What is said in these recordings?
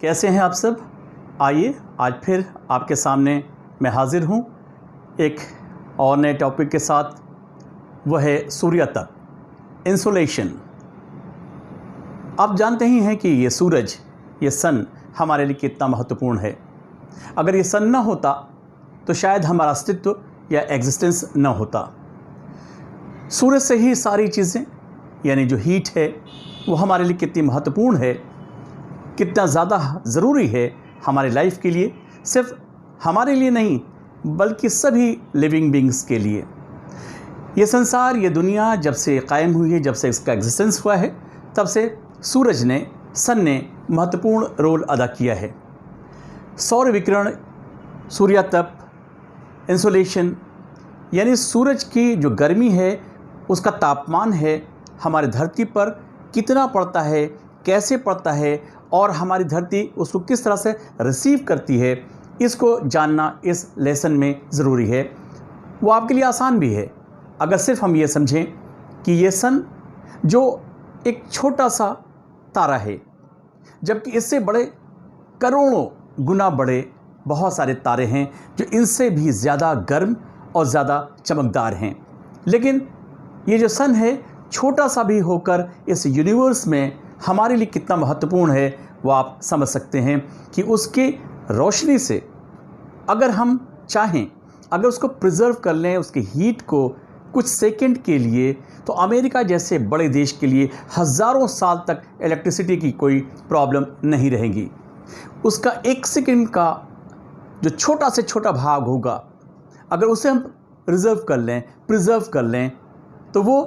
कैसे हैं आप सब। आइए आज फिर आपके सामने मैं हाजिर हूँ एक और नए टॉपिक के साथ। वह है सूर्य तप, इंसोलेशन। आप जानते ही हैं कि ये सूरज, ये सन हमारे लिए कितना महत्वपूर्ण है। अगर ये सन ना होता तो शायद हमारा अस्तित्व या एग्जिस्टेंस ना होता। सूरज से ही सारी चीज़ें, यानी जो हीट है वो हमारे लिए कितनी महत्वपूर्ण है, कितना ज़्यादा ज़रूरी है हमारी लाइफ के लिए। सिर्फ हमारे लिए नहीं बल्कि सभी लिविंग बींग्स के लिए। ये संसार, ये दुनिया जब से कायम हुई है, जब से इसका एग्जिस्टेंस हुआ है, तब से सूरज ने, सन ने महत्वपूर्ण रोल अदा किया है। सौर विकिरण, सूर्य तप, इंसोलेशन, यानी सूरज की जो गर्मी है, उसका तापमान है, हमारी धरती पर कितना पड़ता है, कैसे पड़ता है और हमारी धरती उसको किस तरह से रिसीव करती है, इसको जानना इस लेसन में ज़रूरी है। वो आपके लिए आसान भी है अगर सिर्फ हम ये समझें कि ये सन जो एक छोटा सा तारा है, जबकि इससे बड़े करोड़ों गुना बड़े बहुत सारे तारे हैं जो इनसे भी ज़्यादा गर्म और ज़्यादा चमकदार हैं। लेकिन ये जो सन है, छोटा सा भी होकर इस यूनिवर्स में हमारे लिए कितना महत्वपूर्ण है, वो आप समझ सकते हैं कि उसकी रोशनी से अगर हम चाहें, अगर उसको प्रिजर्व कर लें, उसकी हीट को कुछ सेकंड के लिए, तो अमेरिका जैसे बड़े देश के लिए हज़ारों साल तक इलेक्ट्रिसिटी की कोई प्रॉब्लम नहीं रहेगी। उसका एक सेकंड का जो छोटा से छोटा भाग होगा, अगर उसे हम रिजर्व कर लें, प्रिजर्व कर लें, तो वो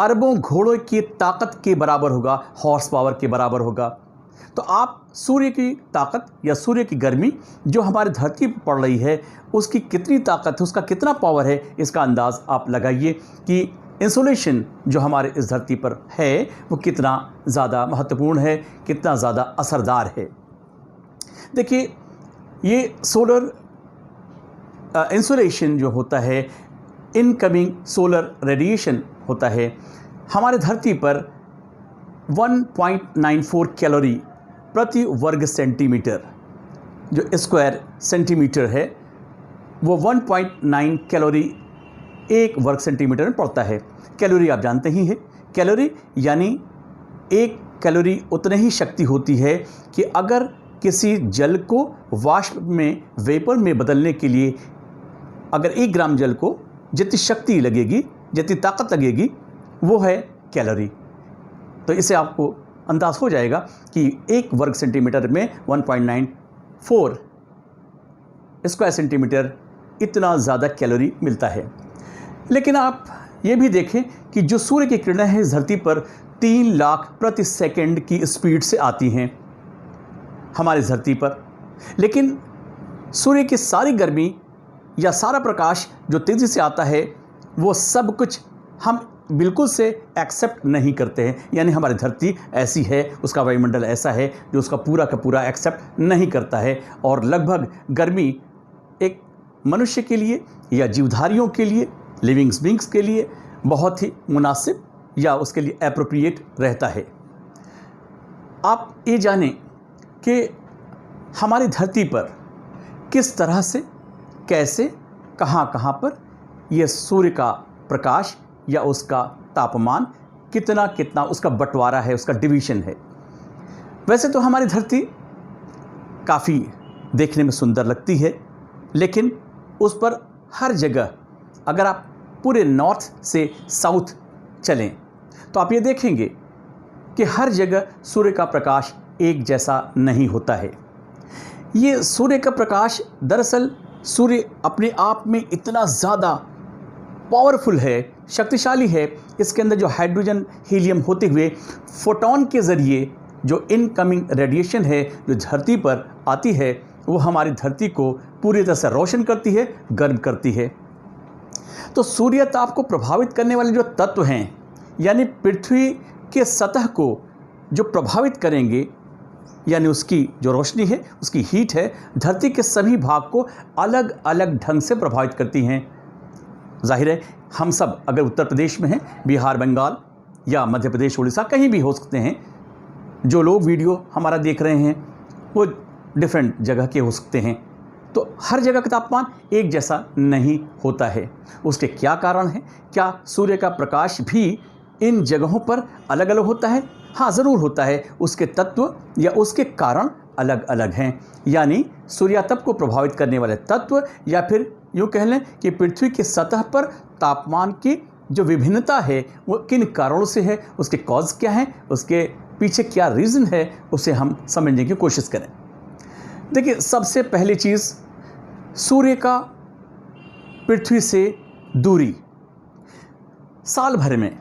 अरबों घोड़ों की ताकत के बराबर होगा, हॉर्स पावर के बराबर होगा। तो आप सूर्य की ताकत या सूर्य की गर्मी जो हमारी धरती पर पड़ रही है, उसकी कितनी ताकत है, उसका कितना पावर है, इसका अंदाज़ आप लगाइए कि इंसोलेशन जो हमारे इस धरती पर है वो कितना ज़्यादा महत्वपूर्ण है, कितना ज़्यादा असरदार है। देखिए, ये सोलर इंसोलेशन जो होता है, इनकमिंग सोलर रेडिएशन होता है, हमारे धरती पर 1.94 कैलोरी प्रति वर्ग सेंटीमीटर, जो स्क्वायर सेंटीमीटर है, वो 1.9 कैलोरी एक वर्ग सेंटीमीटर में पड़ता है। कैलोरी आप जानते ही हैं, कैलोरी यानी एक कैलोरी उतनी ही शक्ति होती है कि अगर किसी जल को वाष्प में, वेपर में बदलने के लिए अगर 1 ग्राम जल को जितनी शक्ति लगेगी, जितनी ताकत लगेगी, वो है कैलोरी। तो इससे आपको अंदाज़ हो जाएगा कि 1 वर्ग सेंटीमीटर में 1.94 स्क्वायर सेंटीमीटर इतना ज़्यादा कैलोरी मिलता है। लेकिन आप ये भी देखें कि जो सूर्य की किरणें हैं इस धरती पर 3 लाख प्रति सेकंड की स्पीड से आती हैं हमारी धरती पर। लेकिन सूर्य की सारी गर्मी या सारा प्रकाश जो तेज़ी से आता है, वो सब कुछ हम बिल्कुल से एक्सेप्ट नहीं करते हैं। यानी हमारी धरती ऐसी है, उसका वायुमंडल ऐसा है जो उसका पूरा का पूरा एक्सेप्ट नहीं करता है। और लगभग गर्मी एक मनुष्य के लिए या जीवधारियों के लिए, लिविंग बींग्स के लिए बहुत ही मुनासिब या उसके लिए एप्रोप्रिएट रहता है। आप ये जानें कि हमारी धरती पर किस तरह से, कैसे, कहाँ कहाँ पर यह सूर्य का प्रकाश या उसका तापमान कितना कितना उसका बंटवारा है, उसका डिवीज़न है। वैसे तो हमारी धरती काफ़ी देखने में सुंदर लगती है, लेकिन उस पर हर जगह, अगर आप पूरे नॉर्थ से साउथ चलें तो आप ये देखेंगे कि हर जगह सूर्य का प्रकाश एक जैसा नहीं होता है। ये सूर्य का प्रकाश, दरअसल सूर्य अपने आप में इतना ज़्यादा पावरफुल है, शक्तिशाली है, इसके अंदर जो हाइड्रोजन, हीलियम होते हुए फोटोन के ज़रिए जो इनकमिंग रेडिएशन है जो धरती पर आती है, वो हमारी धरती को पूरी तरह से रोशन करती है, गर्म करती है। तो सूर्य ताप को प्रभावित करने वाले जो तत्व हैं, यानी पृथ्वी के सतह को जो प्रभावित करेंगे, यानी उसकी जो रोशनी है, उसकी हीट है, धरती के सभी भाग को अलग अलग ढंग से प्रभावित करती हैं। जाहिर है हम सब अगर उत्तर प्रदेश में हैं, बिहार, बंगाल या मध्य प्रदेश, उड़ीसा, कहीं भी हो सकते हैं, जो लोग वीडियो हमारा देख रहे हैं वो डिफरेंट जगह के हो सकते हैं। तो हर जगह का तापमान एक जैसा नहीं होता है। उसके क्या कारण हैं? क्या सूर्य का प्रकाश भी इन जगहों पर अलग अलग होता है? हाँ, ज़रूर होता है। उसके तत्व या उसके कारण अलग अलग हैं। यानी सूर्यातप को प्रभावित करने वाले तत्व, या फिर यूँ कह लें कि पृथ्वी की सतह पर तापमान की जो विभिन्नता है वो किन कारणों से है, उसके कॉज क्या हैं, उसके पीछे क्या रीज़न है, उसे हम समझने की कोशिश करें। देखिए, सबसे पहली चीज़, सूर्य का पृथ्वी से दूरी। साल भर में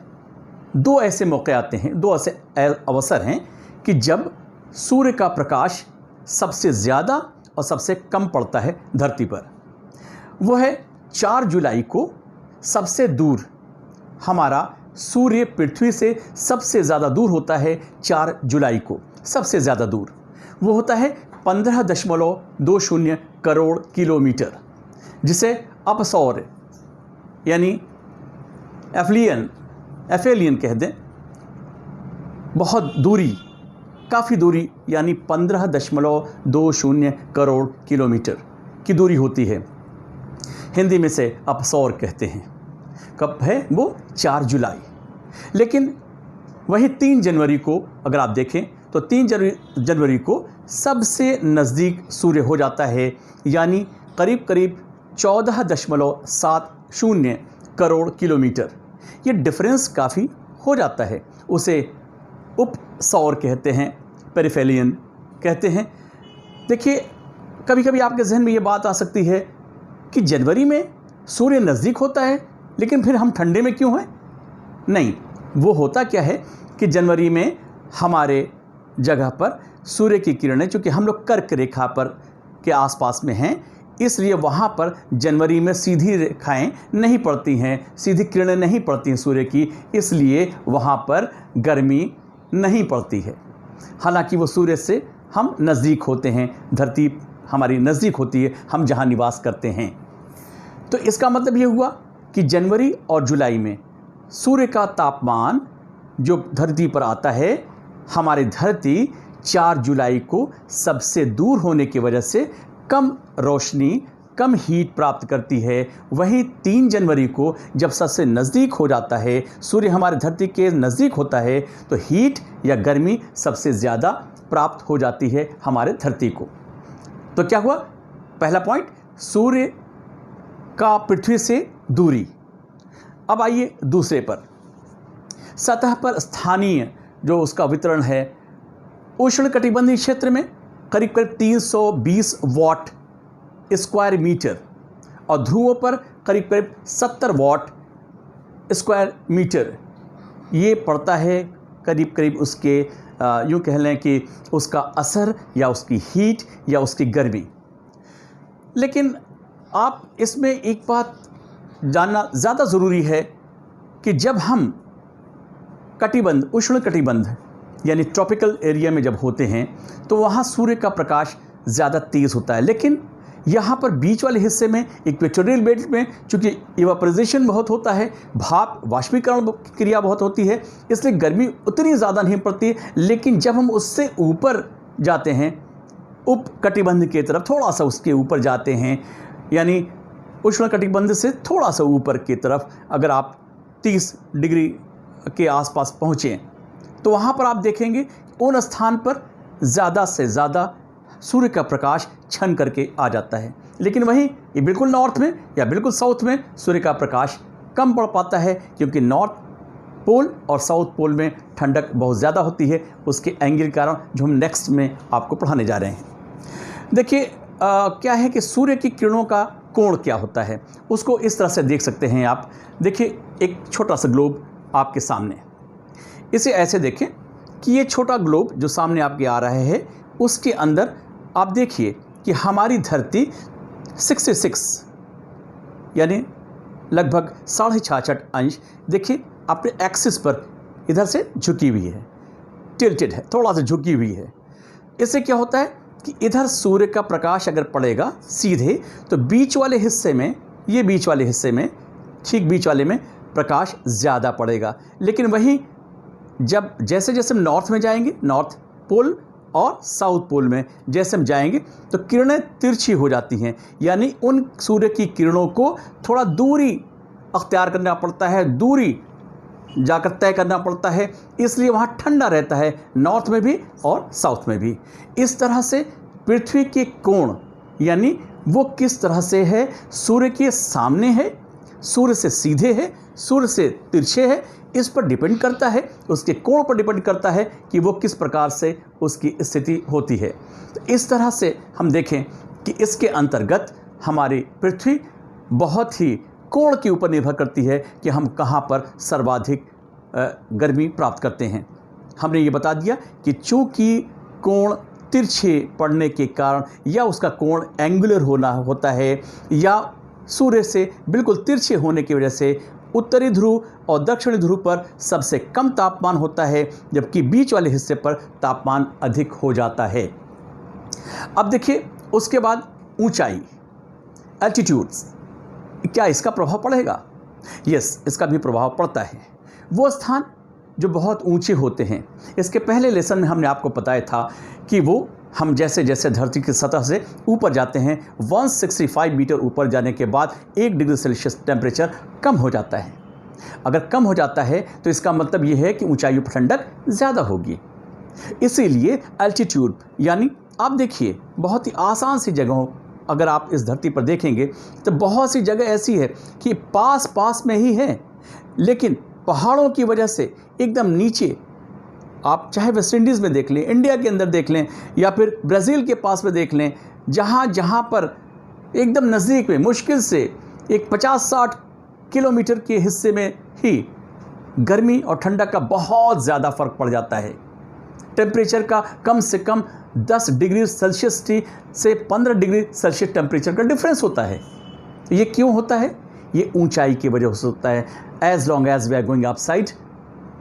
दो ऐसे मौके आते हैं, दो ऐसे अवसर हैं कि जब सूर्य का प्रकाश सबसे ज़्यादा और सबसे कम पड़ता है धरती पर। वो है 4 जुलाई को सबसे दूर, हमारा सूर्य पृथ्वी से सबसे ज़्यादा दूर होता है 4 जुलाई को, सबसे ज़्यादा दूर। वो होता है 15.20 करोड़ किलोमीटर, जिसे अपसौर यानी एफेलियन कह दें। बहुत दूरी, काफ़ी दूरी, यानी 15.20 करोड़ किलोमीटर की दूरी होती है। हिंदी में से अपसौर कहते हैं। कब है वो? 4 जुलाई। लेकिन वही 3 जनवरी को अगर आप देखें तो 3 जनवरी को सबसे नज़दीक सूर्य हो जाता है, यानी करीब करीब 14.70 करोड़ किलोमीटर। ये डिफरेंस काफ़ी हो जाता है। उसे उपसौर कहते हैं, पेरिफेलियन कहते हैं। देखिए, कभी कभी आपके जहन में ये बात आ सकती है कि जनवरी में सूर्य नज़दीक होता है, लेकिन फिर हम ठंडे में क्यों हैं? नहीं, वो होता क्या है कि जनवरी में हमारे जगह पर सूर्य की किरणें, चूँकि हम लोग कर्क रेखा पर के आसपास में हैं, इसलिए वहाँ पर जनवरी में सीधी रेखाएं नहीं पड़ती हैं, सीधी किरणें नहीं पड़ती हैं सूर्य की, इसलिए वहाँ पर गर्मी नहीं पड़ती है। हालांकि वो सूर्य से हम नज़दीक होते हैं, धरती हमारी नज़दीक होती है, हम जहाँ निवास करते हैं। तो इसका मतलब ये हुआ कि जनवरी और जुलाई में सूर्य का तापमान जो धरती पर आता है, हमारी धरती 4 जुलाई को सबसे दूर होने की वजह से कम रोशनी, कम हीट प्राप्त करती है। वहीं 3 जनवरी को जब सबसे नज़दीक हो जाता है, सूर्य हमारे धरती के नज़दीक होता है, तो हीट या गर्मी सबसे ज़्यादा प्राप्त हो जाती है हमारे धरती को। तो क्या हुआ? पहला पॉइंट, सूर्य का पृथ्वी से दूरी। अब आइए दूसरे पर, सतह पर स्थानीय जो उसका वितरण है, उष्णकटिबंधीय क्षेत्र में करीब करीब 320 वाट स्क्वायर मीटर, और ध्रुवों पर करीब करीब 70 वाट स्क्वायर मीटर ये पड़ता है करीब करीब उसके यूँ कह लें कि उसका असर या उसकी हीट या उसकी गर्मी। लेकिन आप इसमें एक बात जानना ज़्यादा ज़रूरी है कि जब हम कटिबंध, उष्ण कटिबंध यानी ट्रॉपिकल एरिया में जब होते हैं तो वहाँ सूर्य का प्रकाश ज़्यादा तेज़ होता है, लेकिन यहाँ पर बीच वाले हिस्से में इक्वेटोरियल बेल्ट में चूँकि इवापोराइजेशन बहुत होता है, भाप वाष्पीकरण क्रिया बहुत होती है, इसलिए गर्मी उतनी ज़्यादा नहीं पड़ती। लेकिन जब हम उससे ऊपर जाते हैं, उपकटिबंध की तरफ थोड़ा सा उसके ऊपर जाते हैं, यानी उष्ण कटिबंध से थोड़ा सा ऊपर की तरफ अगर आप 30 डिग्री के आसपास पहुँचें तो वहाँ पर आप देखेंगे उन स्थान पर ज़्यादा से ज़्यादा सूर्य का प्रकाश छन करके आ जाता है। लेकिन वहीं ये बिल्कुल नॉर्थ में या बिल्कुल साउथ में सूर्य का प्रकाश कम पड़ पाता है, क्योंकि नॉर्थ पोल और साउथ पोल में ठंडक बहुत ज़्यादा होती है, उसके एंगल के कारण, जो हम नेक्स्ट में आपको पढ़ाने जा रहे हैं। देखिए क्या है कि सूर्य की किरणों का कोण क्या होता है, उसको इस तरह से देख सकते हैं आप। देखिए, एक छोटा सा ग्लोब आपके सामने, इसे ऐसे देखें कि ये छोटा ग्लोब जो सामने आपके आ रहा है, उसके अंदर आप देखिए कि हमारी धरती 66 यानी लगभग 66.5 अंश, देखिए अपने एक्सिस पर इधर से झुकी हुई है, टिल्टेड है, थोड़ा सा झुकी हुई है। इससे क्या होता है कि इधर सूर्य का प्रकाश अगर पड़ेगा सीधे तो बीच वाले हिस्से में, ये बीच वाले हिस्से में, ठीक बीच वाले में प्रकाश ज़्यादा पड़ेगा। लेकिन वहीं जब जैसे जैसे हम नॉर्थ में जाएंगे, नॉर्थ पोल और साउथ पोल में जैसे हम जाएंगे तो किरणें तिरछी हो जाती हैं, यानी उन सूर्य की किरणों को थोड़ा दूरी अख्तियार करना पड़ता है, दूरी जाकर तय करना पड़ता है, इसलिए वहाँ ठंडा रहता है, नॉर्थ में भी और साउथ में भी। इस तरह से पृथ्वी के कोण यानी वो किस तरह से है, सूर्य के सामने है, सूर्य से सीधे है, सूर्य से तिरछे है, इस पर डिपेंड करता है, उसके कोण पर डिपेंड करता है कि वो किस प्रकार से उसकी स्थिति होती है। तो इस तरह से हम देखें कि इसके अंतर्गत हमारी पृथ्वी बहुत ही कोण के ऊपर निर्भर करती है कि हम कहाँ पर सर्वाधिक गर्मी प्राप्त करते हैं। हमने ये बता दिया कि चूँकि कोण तिरछे पड़ने के कारण या उसका कोण एंगुलर होता है या सूर्य से बिल्कुल तिरछे होने की वजह से उत्तरी ध्रुव और दक्षिणी ध्रुव पर सबसे कम तापमान होता है, जबकि बीच वाले हिस्से पर तापमान अधिक हो जाता है। अब देखिए उसके बाद ऊंचाई, एल्टीट्यूड्स, क्या इसका प्रभाव पड़ेगा? यस, इसका भी प्रभाव पड़ता है। वो स्थान जो बहुत ऊंचे होते हैं, इसके पहले लेसन में हमने आपको बताया था कि वो हम जैसे जैसे धरती की सतह से ऊपर जाते हैं 165 मीटर ऊपर जाने के बाद 1 डिग्री सेल्सियस टेम्परेचर कम हो जाता है। अगर कम हो जाता है तो इसका मतलब ये है कि ऊंचाइयों पर ठंडक ज़्यादा होगी। इसीलिए एल्टीट्यूड यानी आप देखिए बहुत ही आसान सी जगहों, अगर आप इस धरती पर देखेंगे तो बहुत सी जगह ऐसी है कि पास पास में ही है, लेकिन पहाड़ों की वजह से एकदम नीचे, आप चाहे वेस्ट इंडीज़ में देख लें, इंडिया के अंदर देख लें या फिर ब्राज़ील के पास में देख लें, जहाँ पर एकदम नज़दीक में मुश्किल से एक 50-60 किलोमीटर के हिस्से में ही गर्मी और ठंडक का बहुत ज़्यादा फ़र्क पड़ जाता है। टेम्परेचर का कम से कम 10 डिग्री सेल्सियस से 15 डिग्री सेल्सियस टेम्परेचर का डिफरेंस होता है। ये क्यों होता है? ये ऊंचाई की वजह से होता है। As long as we are going upside,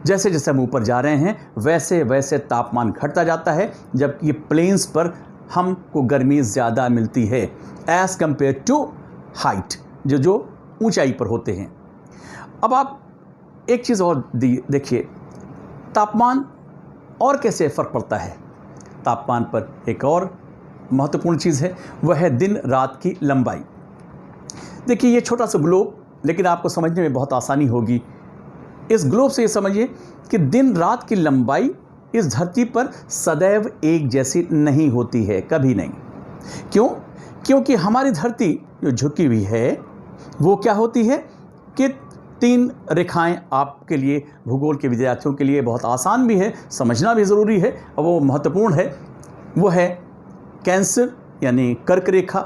जैसे जैसे हम ऊपर जा रहे हैं वैसे वैसे तापमान घटता जाता है, जबकि प्लेन्स पर हमको गर्मी ज़्यादा मिलती है एज़ कम्पेयर टू हाइट, जो ऊंचाई पर होते हैं। अब आप एक चीज़ और देखिए, तापमान और कैसे फ़र्क पड़ता है। तापमान पर एक और महत्वपूर्ण चीज़ है, वह है दिन रात की लंबाई। देखिए ये छोटा सा ग्लोब, लेकिन आपको समझने में बहुत आसानी होगी। इस ग्लोब से ये समझिए कि दिन रात की लंबाई इस धरती पर सदैव एक जैसी नहीं होती है, कभी नहीं। क्यों? क्योंकि हमारी धरती जो झुकी हुई है वो क्या होती है कि 3 रेखाएं आपके लिए, भूगोल के विद्यार्थियों के लिए बहुत आसान भी है, समझना भी ज़रूरी है और वो महत्वपूर्ण है। वो है कैंसर यानी कर्क रेखा,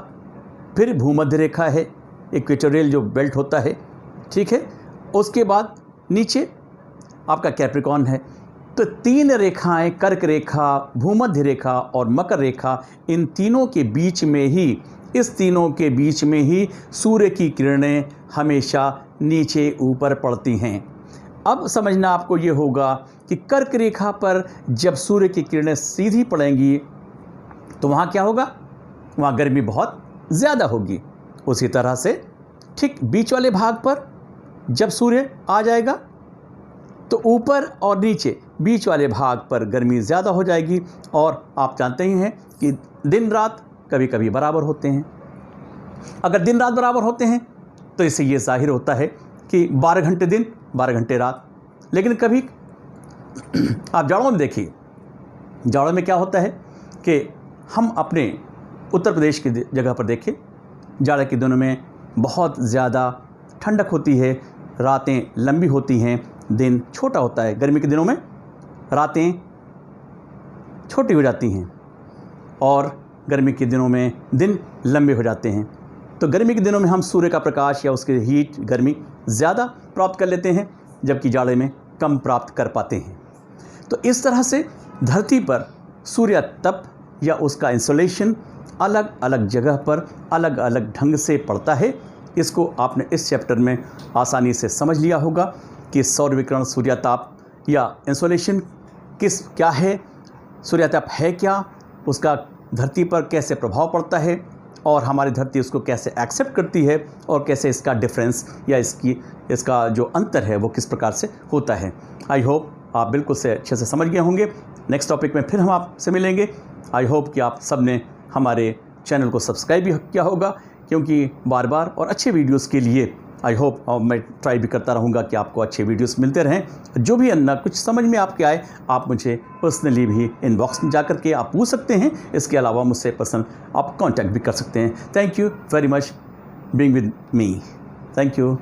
फिर भूमध्य रेखा है, इक्वेटोरियल जो बेल्ट होता है, ठीक है। उसके बाद नीचे आपका कैप्रिकॉर्न है। तो 3 रेखाएं, कर्क रेखा, भूमध्य रेखा और मकर रेखा, इन तीनों के बीच में ही, इस तीनों के बीच में ही सूर्य की किरणें हमेशा नीचे ऊपर पड़ती हैं। अब समझना आपको ये होगा कि कर्क रेखा पर जब सूर्य की किरणें सीधी पड़ेंगी तो वहाँ क्या होगा? वहाँ गर्मी बहुत ज़्यादा होगी। उसी तरह से ठीक बीच वाले भाग पर जब सूर्य आ जाएगा तो ऊपर और नीचे बीच वाले भाग पर गर्मी ज़्यादा हो जाएगी। और आप जानते ही हैं कि दिन रात कभी कभी बराबर होते हैं। अगर दिन रात बराबर होते हैं तो इससे ये जाहिर होता है कि 12 घंटे दिन 12 घंटे रात। लेकिन कभी आप जाड़ों में देखिए, जाड़ों में क्या होता है कि हम अपने उत्तर प्रदेश की जगह पर देखें, जाड़े के दिनों में बहुत ज़्यादा ठंडक होती है, रातें लंबी होती हैं, दिन छोटा होता है। गर्मी के दिनों में रातें छोटी हो जाती हैं और गर्मी के दिनों में दिन लंबे हो जाते हैं। तो गर्मी के दिनों में हम सूर्य का प्रकाश या उसकी हीट, गर्मी ज़्यादा प्राप्त कर लेते हैं, जबकि जाड़े में कम प्राप्त कर पाते हैं। तो इस तरह से धरती पर सूर्य तप या उसका इंसोलेशन अलग अलग जगह पर अलग अलग ढंग से पड़ता है। इसको आपने इस चैप्टर में आसानी से समझ लिया होगा कि सौर विकिरण, सूर्यताप या इंसोलेशन क्या है, सूर्यताप है क्या, उसका धरती पर कैसे प्रभाव पड़ता है और हमारी धरती उसको कैसे एक्सेप्ट करती है और कैसे इसका डिफरेंस या इसका जो अंतर है वो किस प्रकार से होता है। आई होप आप बिल्कुल से अच्छे से समझ गए होंगे। नेक्स्ट टॉपिक में फिर हम आपसे मिलेंगे। आई होप कि आप सब ने हमारे चैनल को सब्सक्राइब भी किया होगा, क्योंकि बार बार और अच्छे वीडियोस के लिए आई होप और मैं ट्राई भी करता रहूँगा कि आपको अच्छे वीडियोस मिलते रहें। जो भी अन्ना कुछ समझ में आपके आए, आप मुझे पर्सनली भी इनबॉक्स में जा कर के आप पूछ सकते हैं। इसके अलावा मुझसे पर्सनल आप कांटेक्ट भी कर सकते हैं। Thank you very much being with me. Thank you.